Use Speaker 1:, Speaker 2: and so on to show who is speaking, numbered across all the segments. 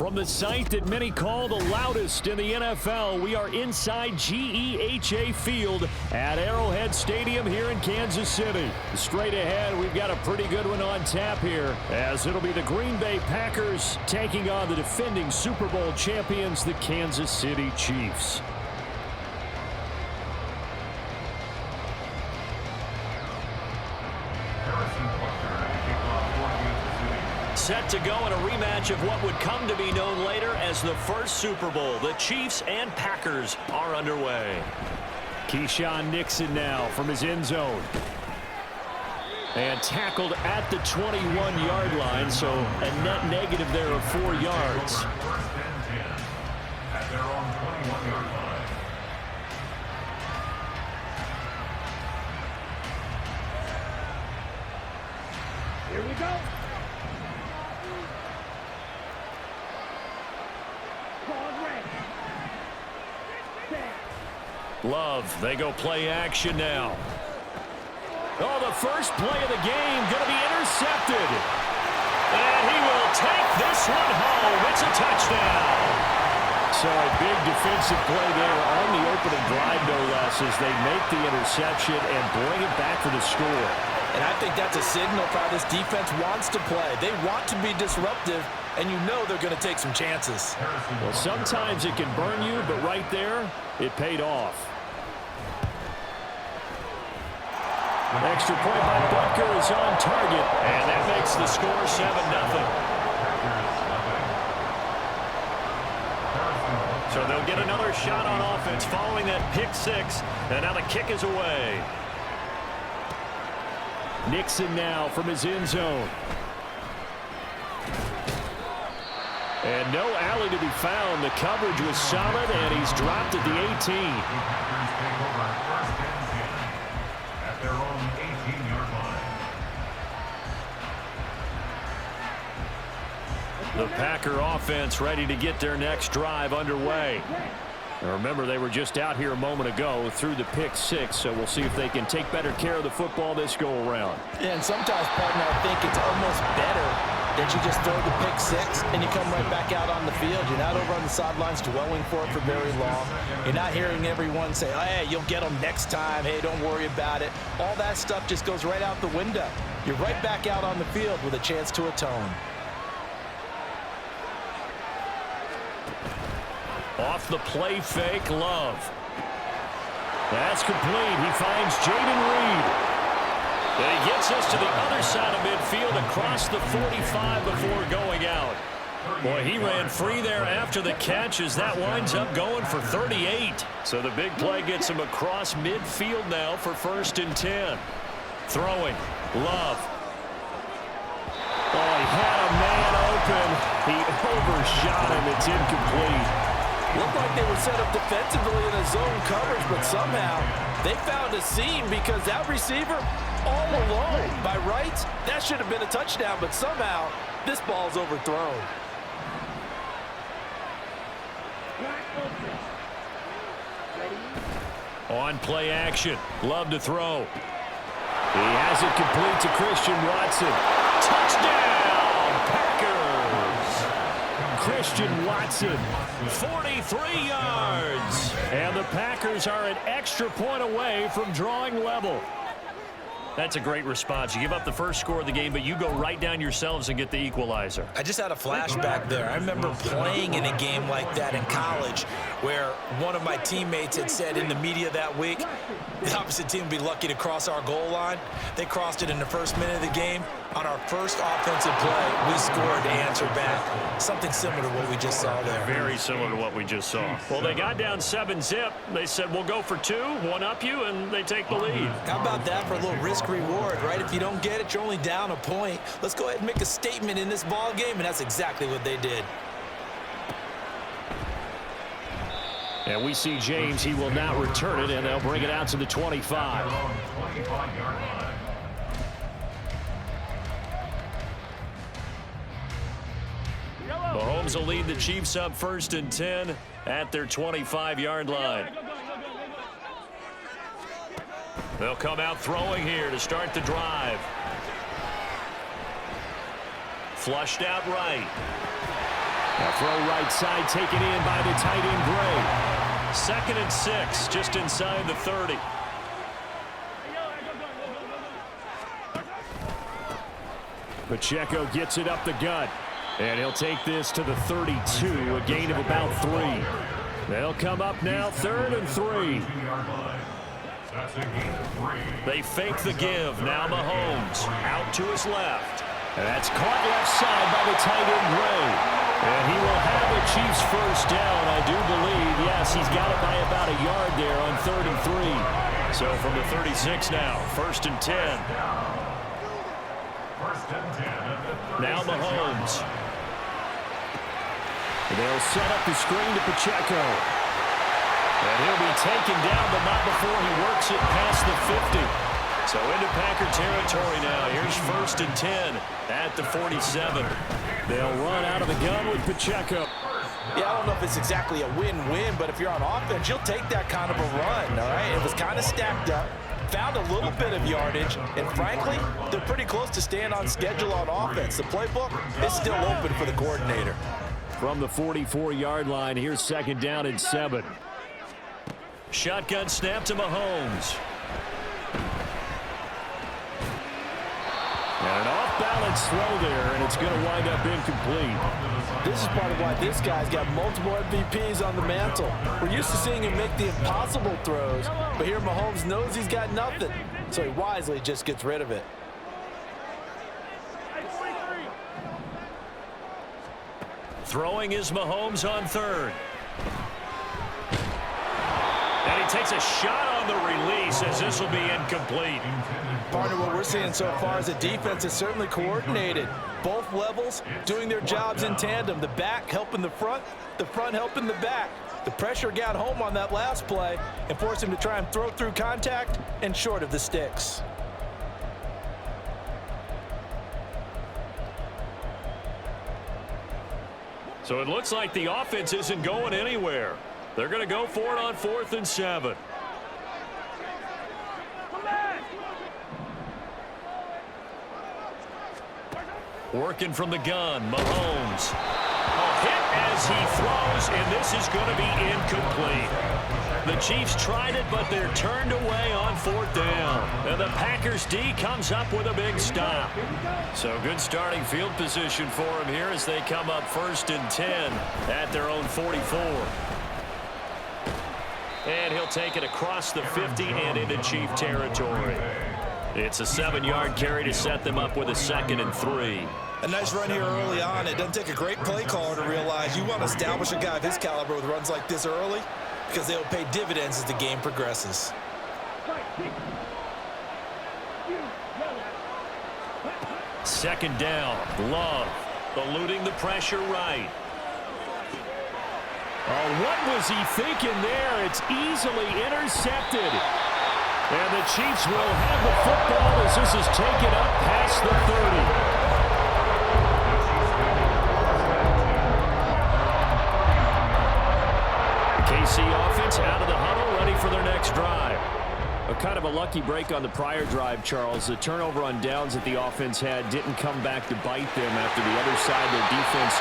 Speaker 1: From the site that many call the loudest in the NFL, we are inside GEHA Field at Arrowhead Stadium here in Kansas City. Straight ahead, we've got a pretty good one on tap here, as it'll be the Green Bay Packers taking on the defending Super Bowl champions, the Kansas City Chiefs. Set to go in a rematch of what would come to be known later as the first Super Bowl. The Chiefs and Packers are underway. Keyshawn Nixon now from his end zone. And tackled at the 21-yard line, so a net negative there of 4 yards. At their own 21-yard line. Here we go. Love, they go play action now. Oh, the first play of the game going to be intercepted. And he will take this one home. It's a touchdown. So a big defensive play there on the opening drive, no less, as they make the interception and bring it back for the score.
Speaker 2: And I think that's a signal for how this defense wants to play. They want to be disruptive, and you know they're going to take some chances.
Speaker 1: Well, sometimes it can burn you, but right there, it paid off. Extra point by Butker is on target, and that makes the score 7-0. So they'll get another shot on offense following that pick six, and now the kick is away. Nixon now from his end zone. And no alley to be found. The coverage was solid, and he's dropped at the 18. Their own 18-yard line. The Packer offense ready to get their next drive underway. Now remember, they were just out here a moment ago through the pick six, so we'll see if they can take better care of the football this go-around.
Speaker 2: Yeah, and sometimes, partner, I think it's almost better that you just throw the pick six and you come right back out on the field. You're not over on the sidelines dwelling for it for very long. You're not hearing everyone say, oh, hey, you'll get them next time. Hey, don't worry about it. All that stuff just goes right out the window. You're right back out on the field with a chance to atone.
Speaker 1: Off the play fake, Love. That's complete. He finds Jaden Reed. And he gets us to the other side of midfield across the 45 before going out. Boy, he ran free there after the catch as that winds up going for 38. So the big play gets him across midfield now for 1st and 10. Throwing. Love. Oh, he had a man open. He overshot him. It's incomplete.
Speaker 2: Looked like they were set up defensively in a zone coverage, but somehow they found a seam because that receiver all alone. By rights, that should have been a touchdown, but somehow this ball's overthrown.
Speaker 1: On play action. Love to throw. He has it complete to Christian Watson. Touchdown, Packers! Christian Watson, 43 yards. And the Packers are an extra point away from drawing level. That's a great response. You give up the first score of the game, but you go right down yourselves and get the equalizer.
Speaker 2: I just had a flashback there. I remember playing in a game like that in college where one of my teammates had said in the media that week, the opposite team would be lucky to cross our goal line. They crossed it in the first minute of the game. On our first offensive play, we scored to answer back. Something similar to what we just saw there.
Speaker 1: Very similar to what we just saw. Well, they got down 7-zip. They said, we'll go for 2, one up you, and they take the lead.
Speaker 2: How about that for a little risk-reward, right? If you don't get it, you're only down a point. Let's go ahead and make a statement in this ball game, and that's exactly what they did.
Speaker 1: And we see James. He will not return it, and they'll bring it out to the 25. Mahomes will lead the Chiefs up 1st and 10 at their 25-yard line. They'll come out throwing here to start the drive. Flushed out right. A throw right side taken in by the tight end Gray. 2nd and 6, just inside the 30. Pacheco gets it up the gut. And he'll take this to the 32, a gain of about 3. They'll come up now 3rd and 3. They fake the give. Now Mahomes out to his left. And that's caught left side by the tight end Gray. And he will have the Chiefs first down, I do believe. Yes, he's got it by about a yard there on 3rd and 3. So from the 36 now, 1st and 10. Now Mahomes. They'll set up the screen to Pacheco. And he'll be taken down, but not before he works it past the 50. So into Packer territory now. Here's 1st and 10 at the 47. They'll run out of the gun with Pacheco.
Speaker 2: Yeah, I don't know if it's exactly a win-win, but if you're on offense, you'll take that kind of a run, all right? It was kind of stacked up, found a little bit of yardage, and frankly, they're pretty close to staying on schedule on offense. The playbook is still open for the coordinator.
Speaker 1: From the 44-yard line, here's 2nd down and 7. Shotgun snap to Mahomes. And an off-balance throw there, and it's going to wind up incomplete.
Speaker 2: This is part of why this guy's got multiple MVPs on the mantle. We're used to seeing him make the impossible throws, but here Mahomes knows he's got nothing, so he wisely just gets rid of it.
Speaker 1: Throwing is Mahomes on 3rd. And he takes a shot on the release as this will be incomplete.
Speaker 2: Partner, what we're seeing so far is a defense is certainly coordinated. Both levels doing their jobs in tandem. The back helping the front helping the back. The pressure got home on that last play and forced him to try and throw through contact and short of the sticks.
Speaker 1: So it looks like the offense isn't going anywhere. They're going to go for it on 4th and 7. Working from the gun, Mahomes. A hit as he throws, and this is going to be incomplete. The Chiefs tried it, but they're turned away on 4th down. And the Packers D comes up with a big stop. So good starting field position for him here as they come up 1st and 10 at their own 44. And he'll take it across the 50 and into Chief territory. It's a 7-yard carry to set them up with a 2nd and 3.
Speaker 2: A nice run here early on. It doesn't take a great play caller to realize you want to establish a guy of his caliber with runs like this early because they'll pay dividends as the game progresses.
Speaker 1: 2nd down. Love eluding the pressure right. Oh, what was he thinking there? It's easily intercepted. And the Chiefs will have the football as this is taken up past the 30. KC offense out of the huddle, ready for their next drive. A kind of a lucky break on the prior drive, Charles. The turnover on downs that the offense had didn't come back to bite them after the other side. Their defense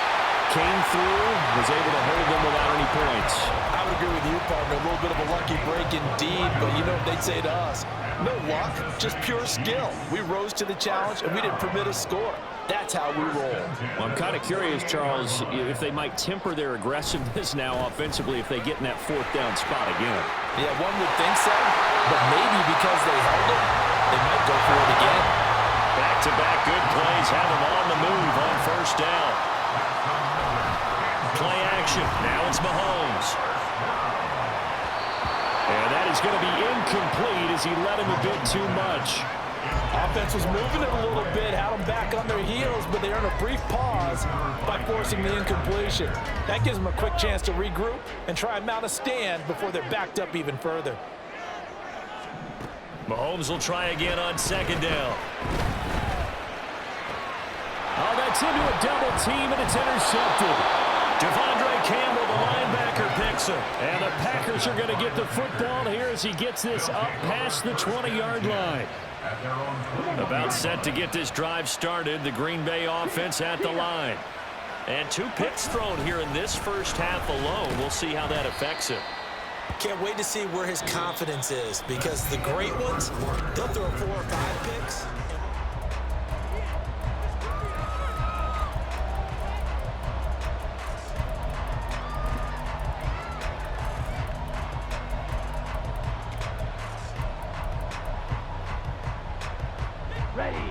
Speaker 1: came through, was able to hold them without any points.
Speaker 2: I would agree with you, partner. A little bit of a lucky break indeed, but you know what they'd say to us? No luck, just pure skill. We rose to the challenge, and we didn't permit a score. That's how we roll.
Speaker 1: Well, I'm kind of curious, Charles, if they might temper their aggressiveness now offensively if they get in that 4th down spot again.
Speaker 2: Yeah, one would think so, but maybe because they held it, they might go for it again.
Speaker 1: Back-to-back good plays have them on the move on 1st down. Play action. Now it's Mahomes. And that is going to be incomplete as he led him a bit too much.
Speaker 2: Offense was moving it a little bit, had them back on their heels, but they earned a brief pause by forcing the incompletion. That gives them a quick chance to regroup and try and mount a stand before they're backed up even further.
Speaker 1: Mahomes will try again on 2nd down. Oh, that's into a double team, and it's intercepted. Devondre Campbell, the linebacker, picks him. And the Packers are going to get the football here as he gets this up past the 20-yard line. About set to get this drive started. The Green Bay offense at the line. And 2 picks thrown here in this first half alone. We'll see how that affects him.
Speaker 2: Can't wait to see where his confidence is, because the great ones, they'll throw 4 or 5 picks.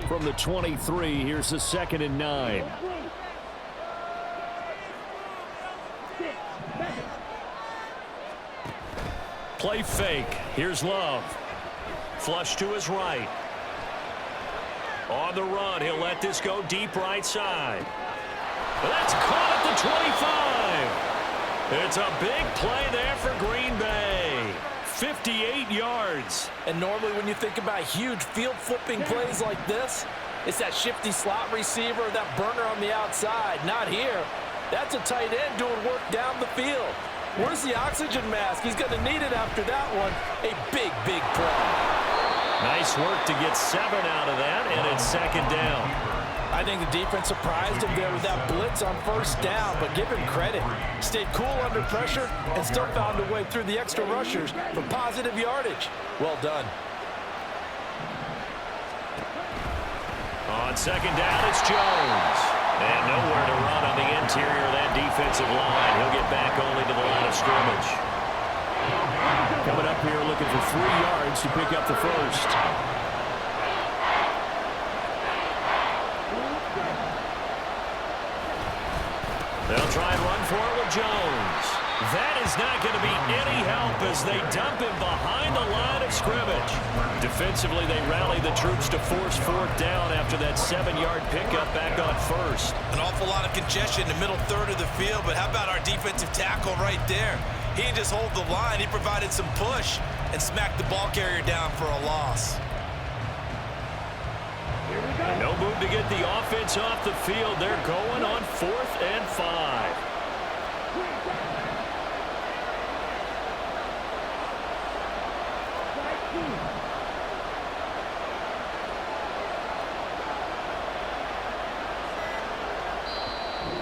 Speaker 1: From the 23, here's the 2nd and 9. Play fake. Here's Love. Flush to his right. On the run, he'll let this go deep right side. That's caught at the 25. It's a big play there for Green Bay. 58 yards.
Speaker 2: And normally when you think about huge field flipping plays like this, it's that shifty slot receiver, that burner on the outside. Not here. That's a tight end doing work down the field. Where's the oxygen mask? He's going to need it after that one. A big, big play.
Speaker 1: Nice work to get 7 out of that, and it's 2nd down.
Speaker 2: I think the defense surprised him there with that blitz on 1st down, but give him credit. Stayed cool under pressure and still found a way through the extra rushers for positive yardage. Well done.
Speaker 1: On 2nd down, it's Jones. And nowhere to run on the interior of that defensive line. He'll get back only to the line of scrimmage. Coming up here looking for 3 yards to pick up the first. They'll try and run for it with Jones. That is not going to be any help as they dump him behind the line of scrimmage. Defensively, they rally the troops to force 4th down after that 7-yard pickup back on 1st.
Speaker 3: An awful lot of congestion in the middle third of the field, but how about our defensive tackle right there? He didn't just hold the line. He provided some push and smacked the ball carrier down for a loss.
Speaker 1: No move to get the offense off the field. They're going on 4th and 5.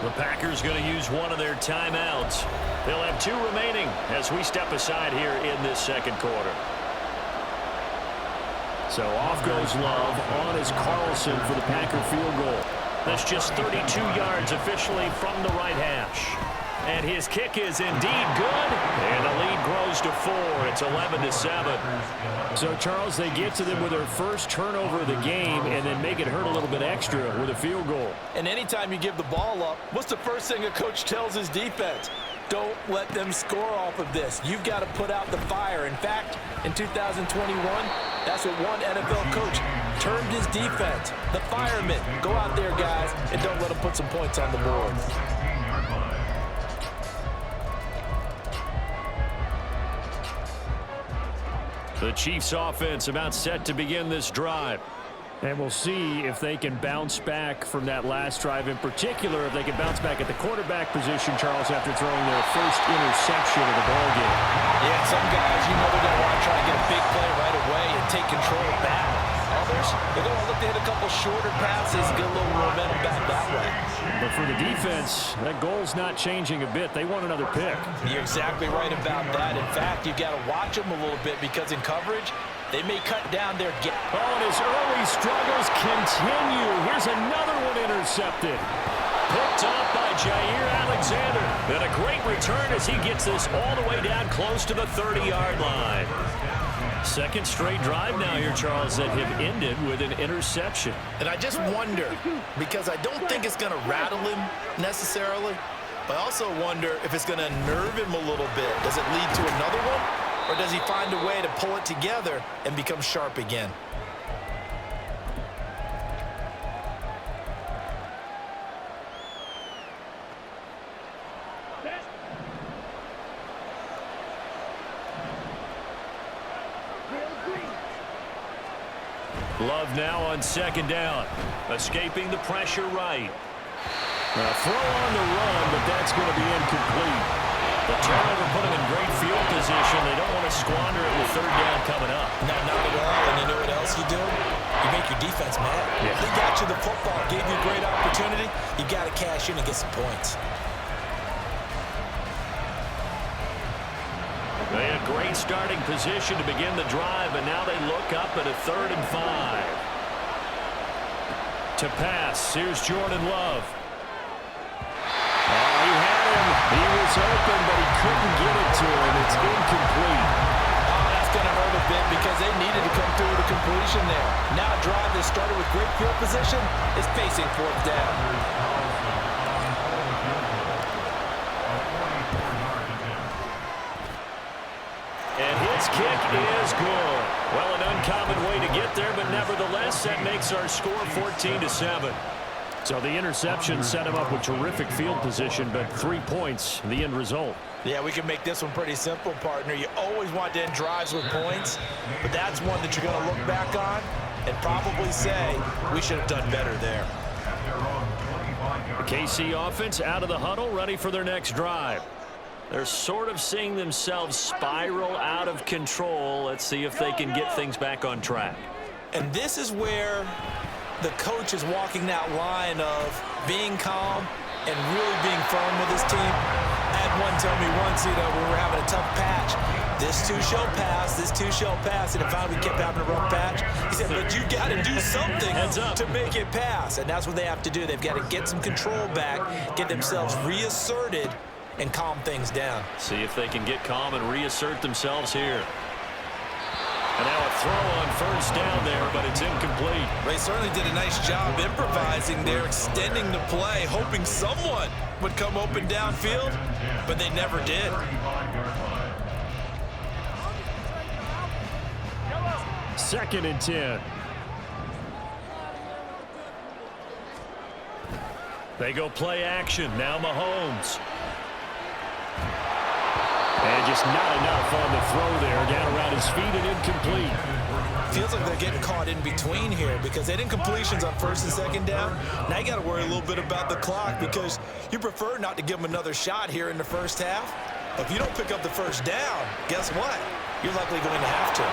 Speaker 1: The Packers going to use one of their timeouts. They'll have 2 remaining as we step aside here in this 2nd quarter. So off goes Love. On is Carlson for the Packer field goal. That's just 32 yards officially from the right hash. And his kick is indeed good. And the lead grows to 4. It's 11-7. So, Charles, they get to them with their first turnover of the game and then make it hurt a little bit extra with a field goal.
Speaker 2: And anytime you give the ball up, what's the first thing a coach tells his defense? Don't let them score off of this. You've got to put out the fire. In fact, in 2021, that's what one NFL coach termed his defense. The firemen. Go out there, guys, and don't let them put some points on the board.
Speaker 1: The Chiefs offense about set to begin this drive. And we'll see if they can bounce back from that last drive. In particular, if they can bounce back at the quarterback position, Charles, after throwing their first interception of the ballgame.
Speaker 2: Yeah, some guys, you know they're going to want to try and get a big play right away and take control back. Others, they're going to look to hit a couple shorter passes, get a little momentum back that way.
Speaker 1: But for the defense, that goal's not changing a bit. They want another pick.
Speaker 2: You're exactly right about that. In fact, you've got to watch them a little bit because in coverage, they may cut down their gap.
Speaker 1: Oh, and his early struggles continue. Here's another one intercepted. Picked up by Jair Alexander. And a great return as he gets this all the way down close to the 30-yard line. Second straight drive now here, Charles, that have ended with an interception.
Speaker 3: And I just wonder, because I don't think it's going to rattle him necessarily, but I also wonder if it's going to nerve him a little bit. Does it lead to another one? Or does he find a way to pull it together and become sharp again?
Speaker 1: Love now on 2nd down. Escaping the pressure right. A throw on the run, but that's going to be incomplete. The turnover put him in great field position. They don't want to squander it with 3rd down coming up.
Speaker 2: No, not at all. And you know what else you do? You make your defense mad.
Speaker 1: Yeah.
Speaker 2: They got you the football, gave you a great opportunity. You got to cash in and get some points.
Speaker 1: They had great starting position to begin the drive, and now they look up at a 3rd and 5. To pass, here's Jordan Love. Oh, he had him. He was open, but he couldn't get it to him. It's incomplete.
Speaker 2: Oh, that's going to hurt a bit because they needed to come through with a completion there. Now a drive that started with great field position is facing 4th down.
Speaker 1: And his kick is good. Well, an uncommon way to get there, but nevertheless, that makes our score 14-7. So the interception set him up with terrific field position, but 3 points, the end result.
Speaker 2: Yeah, we can make this one pretty simple, partner. You always want to end drives with points, but that's one that you're going to look back on and probably say, we should have done better there.
Speaker 1: The KC offense out of the huddle, ready for their next drive. They're sort of seeing themselves spiral out of control. Let's see if they can get things back on track.
Speaker 2: And this is where the coach is walking that line of being calm and really being firm with his team. I had one tell me once, when we were having a tough patch, this too shall pass, this too shall pass, and finally we kept having a rough patch. He said, but you got to do something to make it pass, and that's what they have to do. They've got to get some control back, get themselves reasserted, and calm things down.
Speaker 1: See if they can get calm and reassert themselves here. And now a throw on 1st down there, but it's incomplete.
Speaker 3: They certainly did a nice job improvising there, extending the play, hoping someone would come open downfield, but they never did.
Speaker 1: Second and 10. They go play action. Now Mahomes. And just not enough on the throw there. Down around his feet and incomplete.
Speaker 2: Feels like they're getting caught in between here because they did completions on 1st and 2nd down. Now you got to worry a little bit about the clock because you prefer not to give them another shot here in the 1st half. If you don't pick up the 1st down, guess what? You're likely going to have to.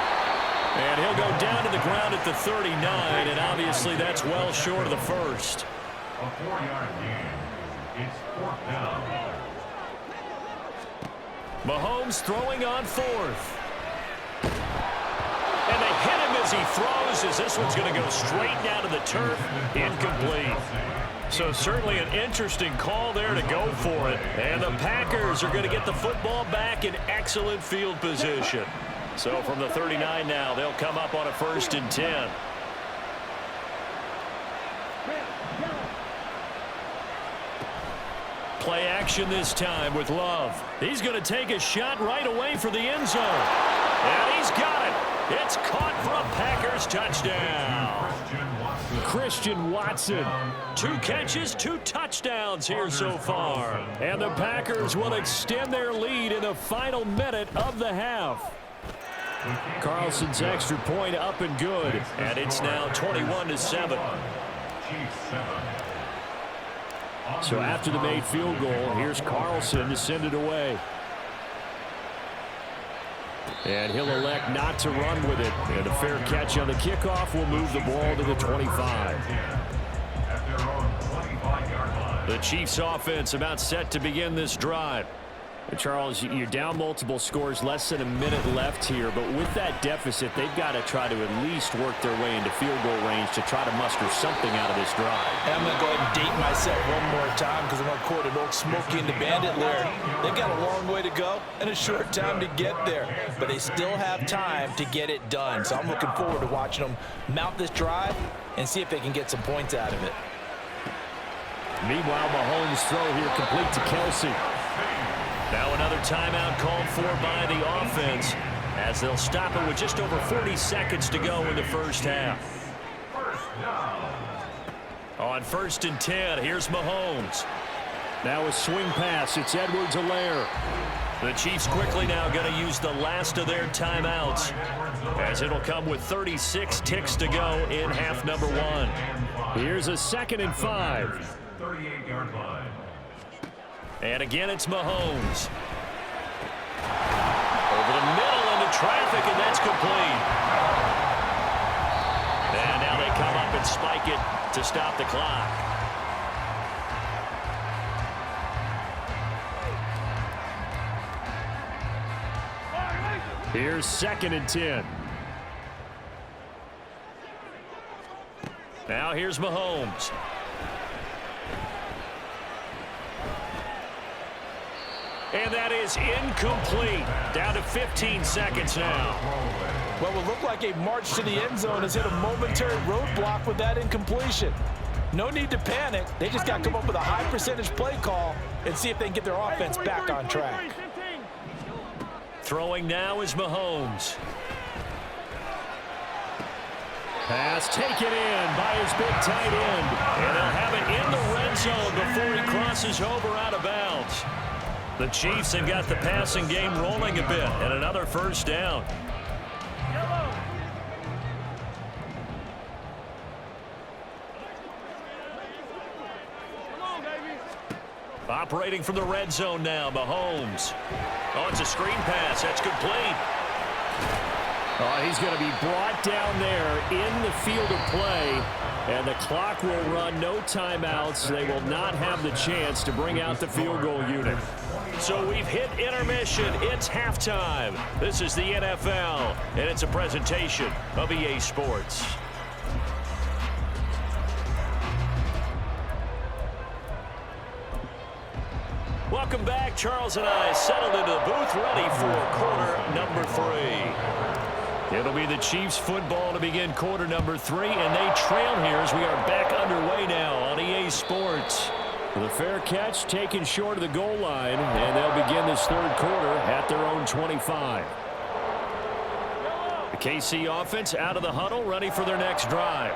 Speaker 1: And he'll go down to the ground at the 39, and obviously that's well short of the 1st.
Speaker 4: A 4-yard gain. It's 4th down.
Speaker 1: Mahomes throwing on 4th. And they hit him as he throws, as this one's going to go straight down to the turf. Incomplete. So certainly an interesting call there to go for it. And the Packers are going to get the football back in excellent field position. So from the 39 now, they'll come up on a 1st and 10. Play action this time with Love. He's going to take a shot right away for the end zone. And he's got it. It's caught for a Packers touchdown. Christian Watson. 2 catches, 2 touchdowns here so far. And the Packers will extend their lead in the final minute of the half. Carlson's extra point up and good. And it's now 21-7. So after the made field goal, here's Carlson to send it away. And he'll elect not to run with it. And a fair catch on the kickoff will move the ball to the 25. The Chiefs offense about set to begin this drive. And Charles, you're down multiple scores, less than a minute left here. But with that deficit, they've got to try to at least work their way into field goal range to try to muster something out of this drive.
Speaker 2: And I'm going to go ahead and date myself one more time because I'm going to quote an old Smokey and the Bandit lyric. They've got a long way to go and a short time to get there. But they still have time to get it done. So I'm looking forward to watching them mount this drive and see if they can get some points out of it.
Speaker 1: Meanwhile, Mahomes' throw here complete to Kelsey. Now another timeout called for by the offense as they'll stop it with just over 40 seconds to go in the 1st half. On 1st and 10, here's Mahomes. Now a swing pass. It's Edwards-Helaire. The Chiefs quickly now going to use the last of their timeouts as it'll come with 36 ticks to go in half number 1. Here's a 2nd and 5.
Speaker 4: 38-yard line.
Speaker 1: And again, it's Mahomes. Over the middle into traffic, and that's complete. And now they and spike it to stop the clock. Here's 2nd and 10. Now here's Mahomes. And that is incomplete. Down to 15 seconds now.
Speaker 2: What will look like a march to the end zone has hit a momentary roadblock with that incompletion. No need to panic. They just got to come up with a high percentage play call and see if they can get their offense back on track.
Speaker 1: Throwing now is Mahomes. Pass taken in by his big tight end. And they'll have it in the red zone before he crosses over out of bounds. The Chiefs have got the passing game rolling a bit, and another first down. Operating from the red zone now, Mahomes. Oh, it's a screen pass. That's complete. Oh, he's going to be brought down there in the field of play, and the clock will run, no timeouts. They will not have the chance to bring out the field goal unit. So we've hit intermission. It's halftime. This is the NFL, and it's a presentation of EA Sports. Welcome back. Charles and I settled into the booth, ready for quarter number 3. It'll be the Chiefs football to begin quarter number 3, and they trail here as we are back underway now on EA Sports. The fair catch taken short of the goal line, and they'll begin this third quarter at their own 25. The KC offense out of the huddle, ready for their next drive.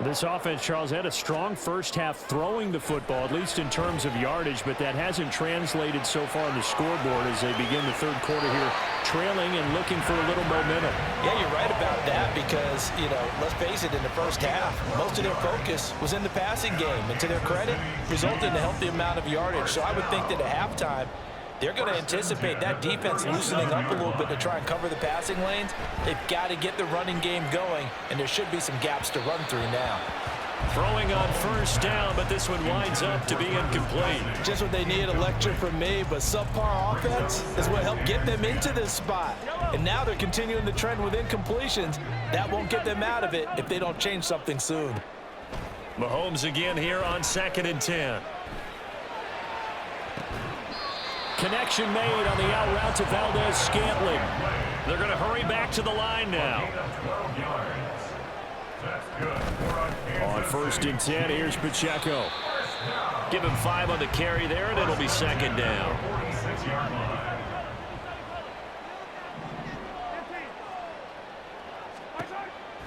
Speaker 1: This offense, Charles, had a strong first half throwing the football, at least in terms of yardage, but that hasn't translated so far on the scoreboard as they begin the third quarter here, trailing and looking for a little momentum.
Speaker 2: Yeah, you're right about that because, let's face it, in the first half, most of their focus was in the passing game, and to their credit, resulted in a healthy amount of yardage. So I would think that at halftime, they're going to anticipate that defense loosening up a little bit to try and cover the passing lanes. They've got to get the running game going, and there should be some gaps to run through now.
Speaker 1: Throwing on first down, but this one winds up to be incomplete.
Speaker 2: Just what they need, a lecture from me, but subpar offense is what helped get them into this spot. And now they're continuing the trend with incompletions. That won't get them out of it if they don't change something soon.
Speaker 1: Mahomes again here on 2nd and 10. Connection made on the out route to Valdez-Scantling. They're going to hurry back to the line now. On 1st and 10, here's Pacheco. Give him 5 on the carry there, and it'll be 2nd down.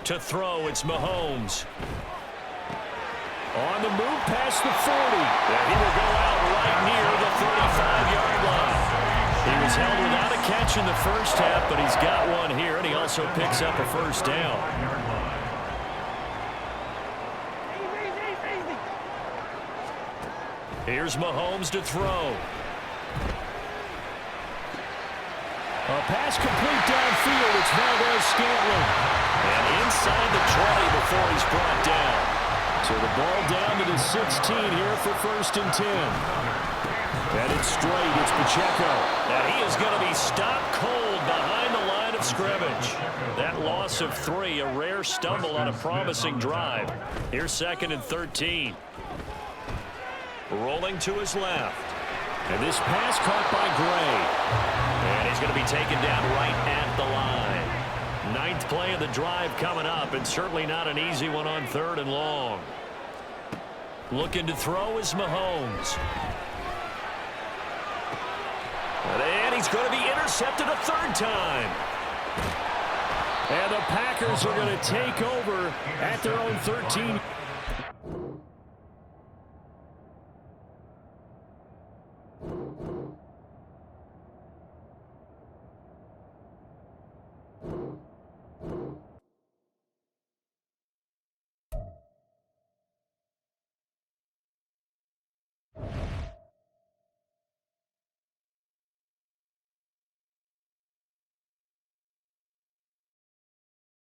Speaker 1: To throw, it's Mahomes. On the move past the 40. And he will go out right near the 35-yard line. He was held without a catch in the first half, but he's got one here, and he also picks up a first down. Here's Mahomes to throw. A pass complete downfield. It's Valdez-Scantling. And inside the 20 before he's brought down. So the ball down to the 16 here for 1st and 10. And it's straight. It's Pacheco. Now he is going to be stopped cold behind the line of scrimmage. That loss of 3, a rare stumble on a promising drive. Here's 2nd and 13. Rolling to his left. And this pass caught by Gray. And he's going to be taken down right at the line. 9th play of the drive coming up, and certainly not an easy one on 3rd and long. Looking to throw is Mahomes. And he's going to be intercepted a 3rd time. And the Packers are going to take over at their own 13.